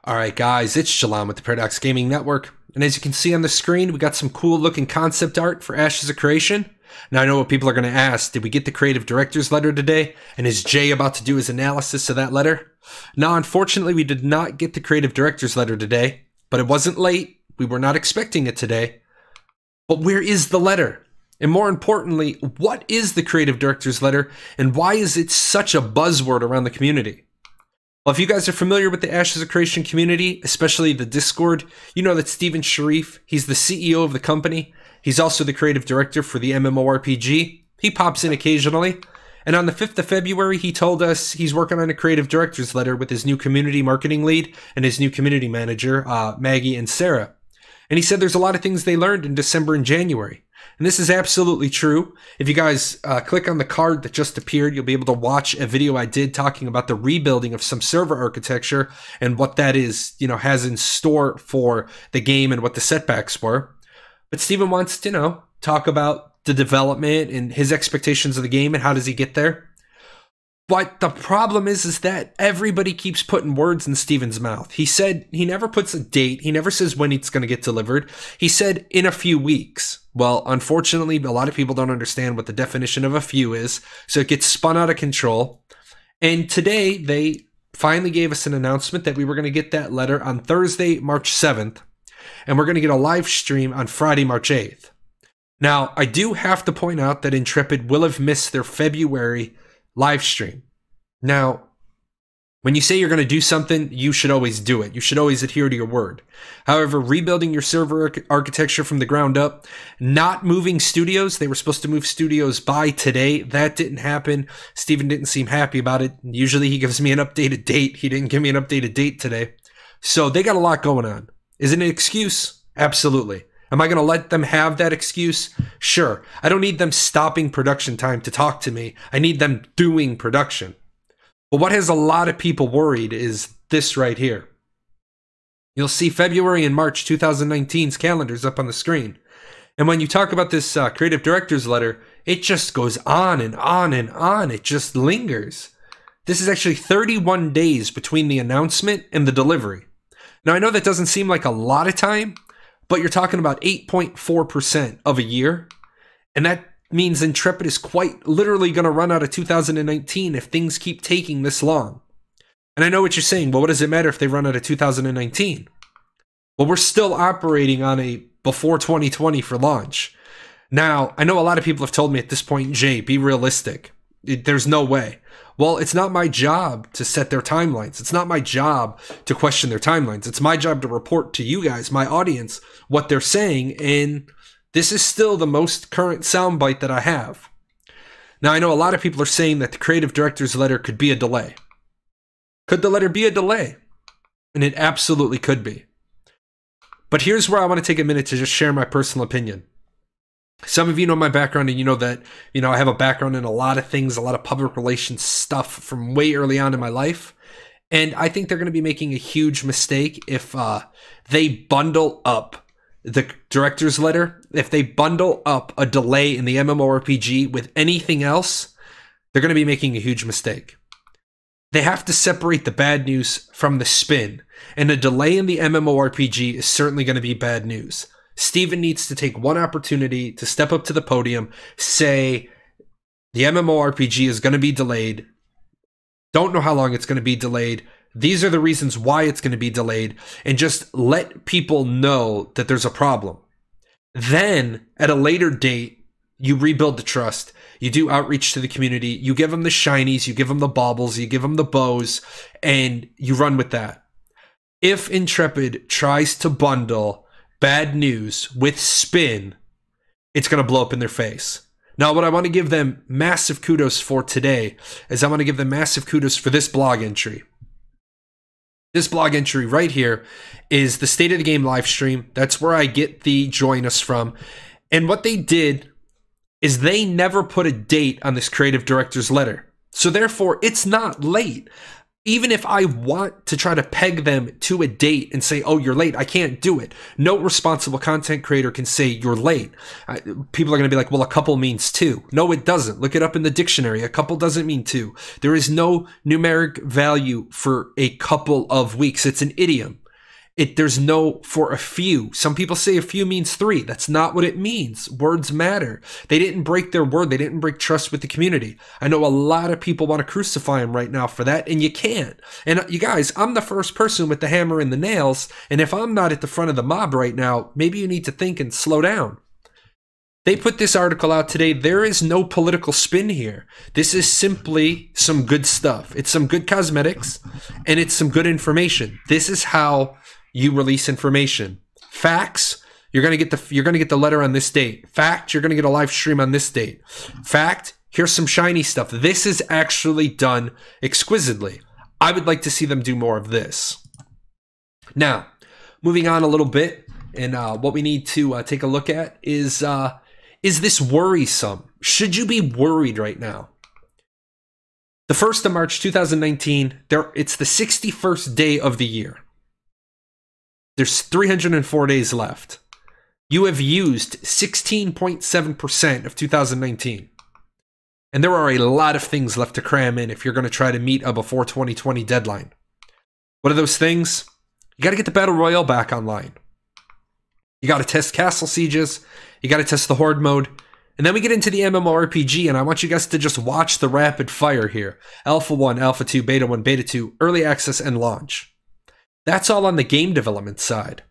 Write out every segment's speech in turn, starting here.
Alright guys, it's Shalom with the Paradox Gaming Network, and as you can see on the screen, we got some cool looking concept art for Ashes of Creation. Now I know what people are going to ask, did we get the creative director's letter today, and is Jay about to do his analysis of that letter? Now unfortunately we did not get the creative director's letter today, but it wasn't late, we were not expecting it today. But where is the letter? And more importantly, what is the creative director's letter, and why is it such a buzzword around the community? Well, if you guys are familiar with the Ashes of Creation community, especially the Discord, you know that Steven Sharif, he's the CEO of the company. He's also the creative director for the MMORPG. He pops in occasionally. And on the 5th of February, he told us he's working on a creative director's letter with his new community marketing lead and his new community manager, Maggie and Sarah. And he said there's a lot of things they learned in December and January. And this is absolutely true. If you guys click on the card that just appeared, you'll be able to watch a video I did talking about the rebuilding of some server architecture and what that is, has in store for the game and what the setbacks were. But Steven wants to, talk about the development and his expectations of the game and how does he get there. But the problem is that everybody keeps putting words in Steven's mouth. He said he never puts a date. He never says when it's going to get delivered. He said in a few weeks. Well, unfortunately, a lot of people don't understand what the definition of a few is, so it gets spun out of control. And today, they finally gave us an announcement that we were going to get that letter on Thursday, March 7th, and we're going to get a live stream on Friday, March 8th. Now, I do have to point out that Intrepid will have missed their February live stream. Now, when you say you're going to do something, you should always do it. You should always adhere to your word. However, rebuilding your server architecture from the ground up, not moving studios, they were supposed to move studios by today. That didn't happen. Steven didn't seem happy about it. Usually he gives me an updated date. He didn't give me an updated date today. So they got a lot going on. Is it an excuse? Absolutely. Am I going to let them have that excuse? Sure. I don't need them stopping production time to talk to me. I need them doing production. But what has a lot of people worried is this right here. You'll see February and March 2019's calendars up on the screen. And when you talk about this creative director's letter, it just goes on and on and on. It just lingers. This is actually 31 days between the announcement and the delivery. Now, I know that doesn't seem like a lot of time, but you're talking about 8.4% of a year. And that means Intrepid is quite literally going to run out of 2019 if things keep taking this long. And I know what you're saying, well, what does it matter if they run out of 2019? Well, we're still operating on a before 2020 for launch. Now, I know a lot of people have told me at this point, Jay, be realistic. There's no way. Well, it's not my job to set their timelines. It's not my job to question their timelines. It's my job to report to you guys, my audience, what they're saying, and this is still the most current soundbite that I have. Now, I know a lot of people are saying that the creative director's letter could be a delay. Could the letter be a delay? And it absolutely could be. But here's where I want to take a minute to just share my personal opinion. Some of you know my background and you know that, I have a background in a lot of things, a lot of public relations stuff from way early on in my life. And I think they're going to be making a huge mistake if they bundle up the director's letter. If they bundle up a delay in the MMORPG with anything else, they're going to be making a huge mistake. They have to separate the bad news from the spin. And a delay in the MMORPG is certainly going to be bad news. Steven needs to take one opportunity to step up to the podium, say the MMORPG is going to be delayed. Don't know how long it's going to be delayed. These are the reasons why it's going to be delayed, and just let people know that there's a problem. Then, at a later date, you rebuild the trust. You do outreach to the community. You give them the shinies. You give them the baubles. You give them the bows, and you run with that. If Intrepid tries to bundle bad news with spin, it's going to blow up in their face. Now, what I want to give them massive kudos for today is I want to give them massive kudos for this blog entry. This blog entry right here is the State of the Game live stream. That's where I get the join us from. And what they did is they never put a date on this creative director's letter. So therefore, it's not late. Even if I want to try to peg them to a date and say, oh, you're late, I can't do it. No responsible content creator can say you're late. People are going to be like, well, a couple means two. No, it doesn't. Look it up in the dictionary. A couple doesn't mean two. There is no numeric value for a couple of weeks. It's an idiom. There's no for a few. Some people say a few means three. That's not what it means. Words matter. They didn't break their word. They didn't break trust with the community. I know a lot of people want to crucify him right now for that, and you can't. And you guys, I'm the first person with the hammer and the nails, and if I'm not at the front of the mob right now, maybe you need to think and slow down. They put this article out today. There is no political spin here. This is simply some good stuff. It's some good cosmetics, and it's some good information. This is how you release information. Facts, you're gonna get the letter on this date. Fact, you're gonna get a live stream on this date. Fact, here's some shiny stuff. This is actually done exquisitely. I would like to see them do more of this. Now, moving on a little bit, and what we need to take a look at is this worrisome? Should you be worried right now? The 1st of March 2019, it's the 61st day of the year. There's 304 days left. You have used 16.7% of 2019. And there are a lot of things left to cram in if you're going to try to meet a before 2020 deadline. What are those things? You got to get the Battle Royale back online. You got to test castle sieges. You got to test the Horde mode. And then we get into the MMORPG, and I want you guys to just watch the rapid fire here. Alpha 1, Alpha 2, Beta 1, Beta 2, Early Access, and Launch. That's all on the game development side.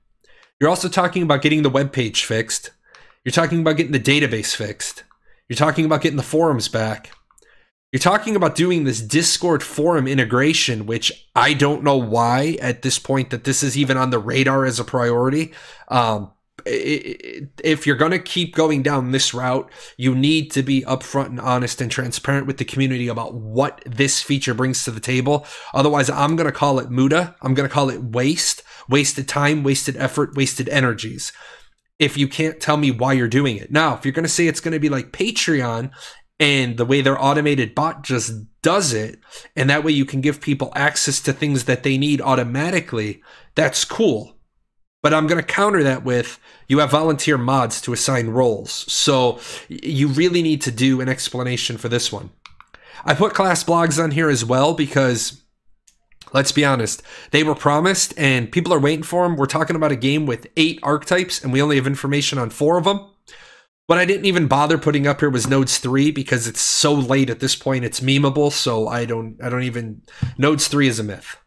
You're also talking about getting the web page fixed. You're talking about getting the database fixed. You're talking about getting the forums back. You're talking about doing this Discord forum integration, which I don't know why at this point that this is even on the radar as a priority. If you're going to keep going down this route, you need to be upfront and honest and transparent with the community about what this feature brings to the table. Otherwise, I'm going to call it muda. I'm going to call it wasted time, wasted effort, wasted energies. If you can't tell me why you're doing it. Now, if you're going to say it's going to be like Patreon and the way their automated bot just does it, and that way you can give people access to things that they need automatically, that's cool. But I'm going to counter that with, you have volunteer mods to assign roles. So you really need to do an explanation for this one. I put class blogs on here as well because, let's be honest, they were promised and people are waiting for them. We're talking about a game with 8 archetypes and we only have information on 4 of them. What I didn't even bother putting up here was Nodes 3 because it's so late at this point. It's memeable, so I don't even... Nodes 3 is a myth.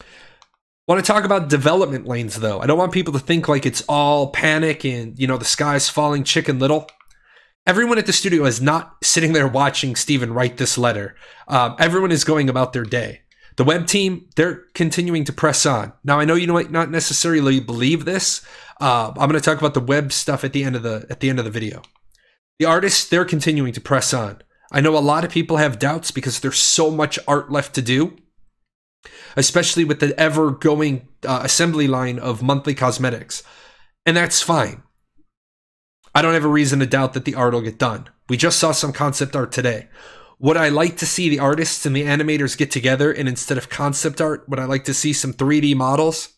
I want to talk about development lanes, though. I don't want people to think like it's all panic and, you know, the sky's falling Chicken Little. Everyone at the studio is not sitting there watching Steven write this letter. Everyone is going about their day. The web team, they're continuing to press on. Now, I know you might not necessarily believe this. I'm going to talk about the web stuff at the end of the video. The artists, they're continuing to press on. I know a lot of people have doubts because there's so much art left to do, especially with the ever-going assembly line of monthly cosmetics. And that's fine. I don't have a reason to doubt that the art will get done. We just saw some concept art today. Would I like to see the artists and the animators get together and instead of concept art, would I like to see some 3D models?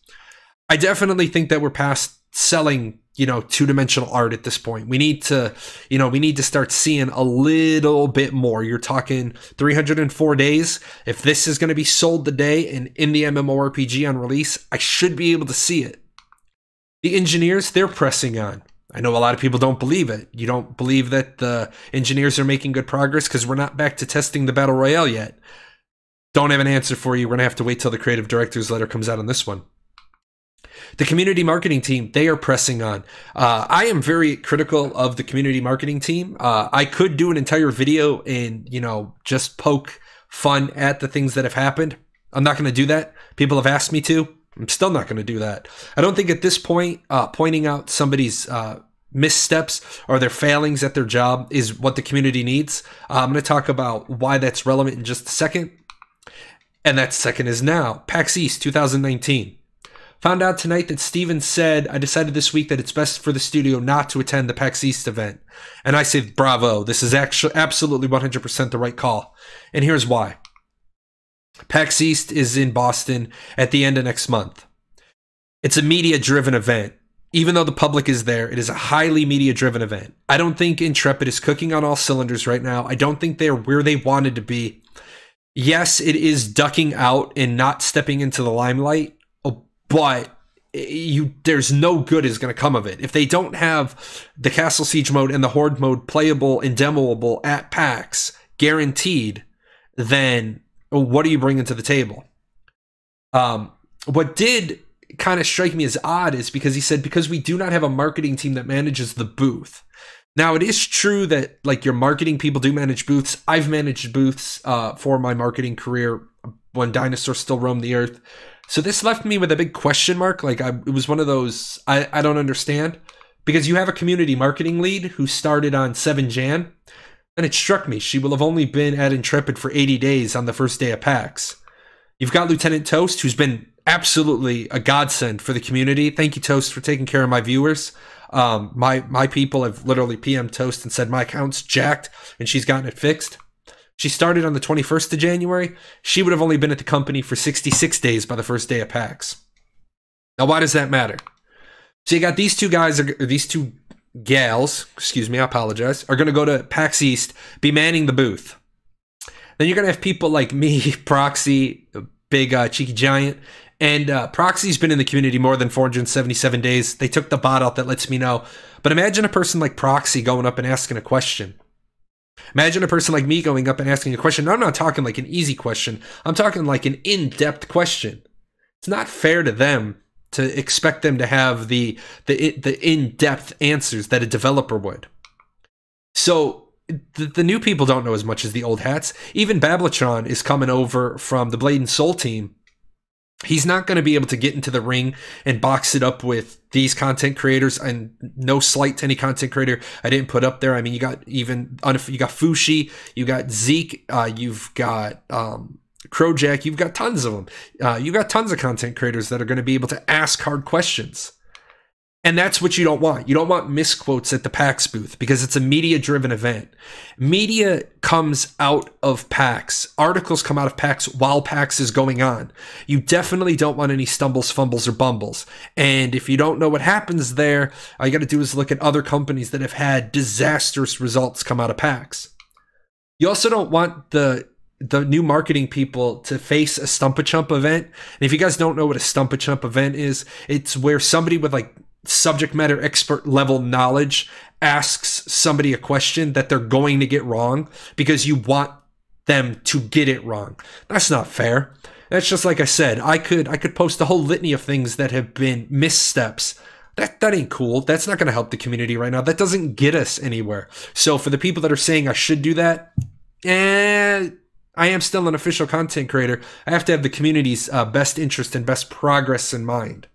I definitely think that we're past selling, you know, two-dimensional art at this point. We need to, you know, we need to start seeing a little bit more. You're talking 304 days. If this is going to be sold today and in the MMORPG on release, I should be able to see it. The engineers, they're pressing on. I know a lot of people don't believe it. You don't believe that the engineers are making good progress because we're not back to testing the Battle Royale yet. Don't have an answer for you. We're going to have to wait till the creative director's letter comes out on this one. The community marketing team, they are pressing on. I am very critical of the community marketing team. I could do an entire video and, you know, just poke fun at the things that have happened. I'm not going to do that. People have asked me to. I'm still not going to do that. I don't think at this point, pointing out somebody's missteps or their failings at their job is what the community needs. I'm going to talk about why that's relevant in just a second. And that second is now. PAX East 2019. Found out tonight that Steven said, I decided this week that it's best for the studio not to attend the PAX East event. And I say, bravo, this is actually absolutely 100% the right call. And here's why. PAX East is in Boston at the end of next month. It's a media-driven event. Even though the public is there, it is a highly media-driven event. I don't think Intrepid is cooking on all cylinders right now. I don't think they're where they wanted to be. Yes, it is ducking out and not stepping into the limelight, but there's no good is going to come of it. If they don't have the Castle Siege mode and the Horde mode playable and demoable at PAX, guaranteed, then what are you bringing to the table? What did kind of strike me as odd is because he said, because we do not have a marketing team that manages the booth. Now, it is true that like your marketing people do manage booths. I've managed booths for my marketing career when dinosaurs still roamed the earth. So this left me with a big question mark. Like it was one of those, I don't understand. Because you have a community marketing lead who started on 7 Jan. And it struck me, she will have only been at Intrepid for 80 days on the first day of PAX. You've got Lieutenant Toast, who's been absolutely a godsend for the community. Thank you, Toast, for taking care of my viewers. My people have literally PM'd Toast and said my account's jacked, and she's gotten it fixed. She started on the 21st of January. She would have only been at the company for 66 days by the first day of PAX. Now, why does that matter? So you got these two guys, or these two gals, excuse me, I apologize, are going to go to PAX East, be manning the booth. Then you're going to have people like me, Proxy, Big Cheeky Giant, and Proxy's been in the community more than 477 days. They took the bot out that lets me know. But imagine a person like Proxy going up and asking a question. Imagine a person like me going up and asking a question. Now, I'm not talking like an easy question. I'm talking like an in-depth question. It's not fair to them to expect them to have the in-depth answers that a developer would. So the new people don't know as much as the old hats. Even Bablatron is coming over from the Blade and Soul team. He's not going to be able to get into the ring and box it up with these content creators, and no slight to any content creator I didn't put up there. I mean, you got Fushi, you got Zeke, you've got Crojack, you've got tons of them. You've got tons of content creators that are going to be able to ask hard questions. And that's what you don't want. You don't want misquotes at the PAX booth because it's a media-driven event. Media comes out of PAX. Articles come out of PAX while PAX is going on. You definitely don't want any stumbles, fumbles, or bumbles. And if you don't know what happens there, all you got to do is look at other companies that have had disastrous results come out of PAX. You also don't want the new marketing people to face a Stump-a-Chump event. And if you guys don't know what a Stump-a-Chump event is, it's where somebody with like subject matter expert level knowledge asks somebody a question that they're going to get wrong because you want them to get it wrong. That's not fair. That's just like I said, I could post a whole litany of things that have been missteps. That ain't cool. That's not going to help the community right now. That doesn't get us anywhere. So for the people that are saying I should do that, I am still an official content creator. I have to have the community's best interest and best progress in mind.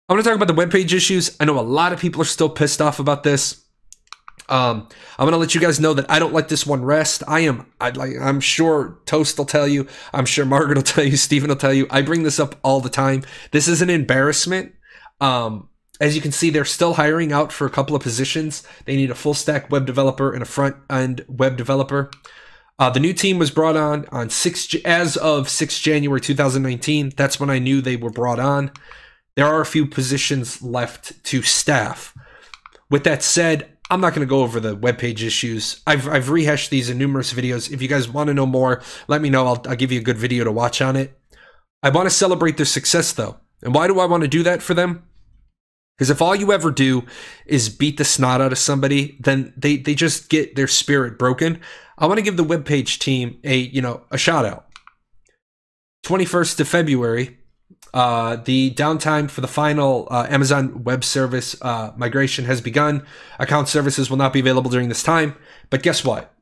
I want to talk about the webpage issues. I know a lot of people are still pissed off about this. I'm going to let you guys know that I don't let this one rest. I'm sure Toast will tell you. I'm sure Margaret will tell you. Steven will tell you. I bring this up all the time. This is an embarrassment. As you can see, they're still hiring out for a couple of positions. They need a full stack web developer and a front end web developer. The new team was brought on as of 6 January 2019. That's when I knew they were brought on. There are a few positions left to staff. With that said, I'm not going to go over the webpage issues. I've rehashed these in numerous videos. If you guys want to know more, let me know. I'll give you a good video to watch on it. I want to celebrate their success, though. And why do I want to do that for them? Because if all you ever do is beat the snot out of somebody, then they just get their spirit broken. I want to give the webpage team a shout out. 21st of February, the downtime for the final Amazon Web Service migration has begun. Account services will not be available during this time. But guess what?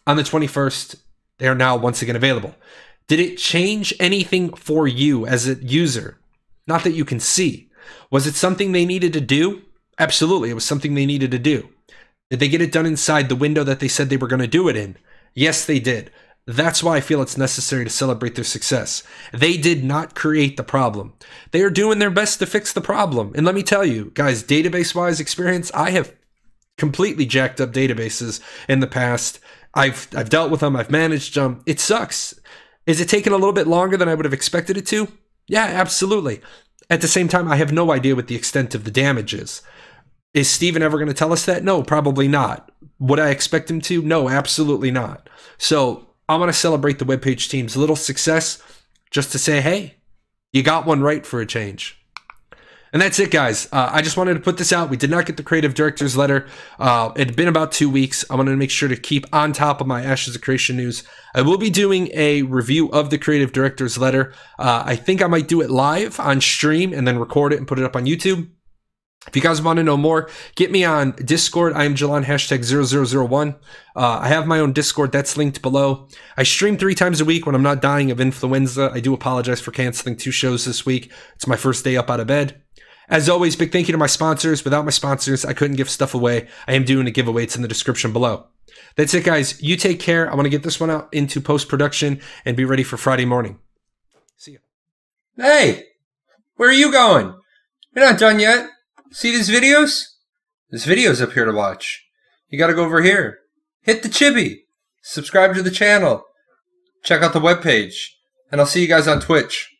On the 21st, they are now once again available. Did it change anything for you as a user? Not that you can see. Was it something they needed to do? Absolutely, it was something they needed to do. Did they get it done inside the window that they said they were going to do it in? Yes, they did. That's why I feel it's necessary to celebrate their success. They did not create the problem. They are doing their best to fix the problem. And let me tell you, guys, database-wise experience, I have completely jacked up databases in the past. I've dealt with them. I've managed them. It sucks. Is it taking a little bit longer than I would have expected it to? Yeah, absolutely. At the same time, I have no idea what the extent of the damage is. Is Steven ever going to tell us that? No, probably not. Would I expect him to? No, absolutely not. So I want to celebrate the Webpage team's little success just to say, hey, you got one right for a change. And that's it, guys. I just wanted to put this out. We did not get the creative director's letter. It had been about 2 weeks. I wanted to make sure to keep on top of my Ashes of Creation news. I will be doing a review of the creative director's letter. I think I might do it live on stream and then record it and put it up on YouTube. If you guys want to know more, get me on Discord. I am Jalan #0001. I have my own Discord that's linked below. I stream 3 times a week when I'm not dying of influenza. I do apologize for canceling 2 shows this week. It's my first day up out of bed. As always, big thank you to my sponsors. Without my sponsors, I couldn't give stuff away. I am doing a giveaway. It's in the description below. That's it, guys. You take care. I want to get this one out into post-production and be ready for Friday morning. See ya. Hey, where are you going? You're not done yet. See these videos? There's videos up here to watch. You gotta go over here. Hit the chibi. Subscribe to the channel. Check out the webpage. And I'll see you guys on Twitch.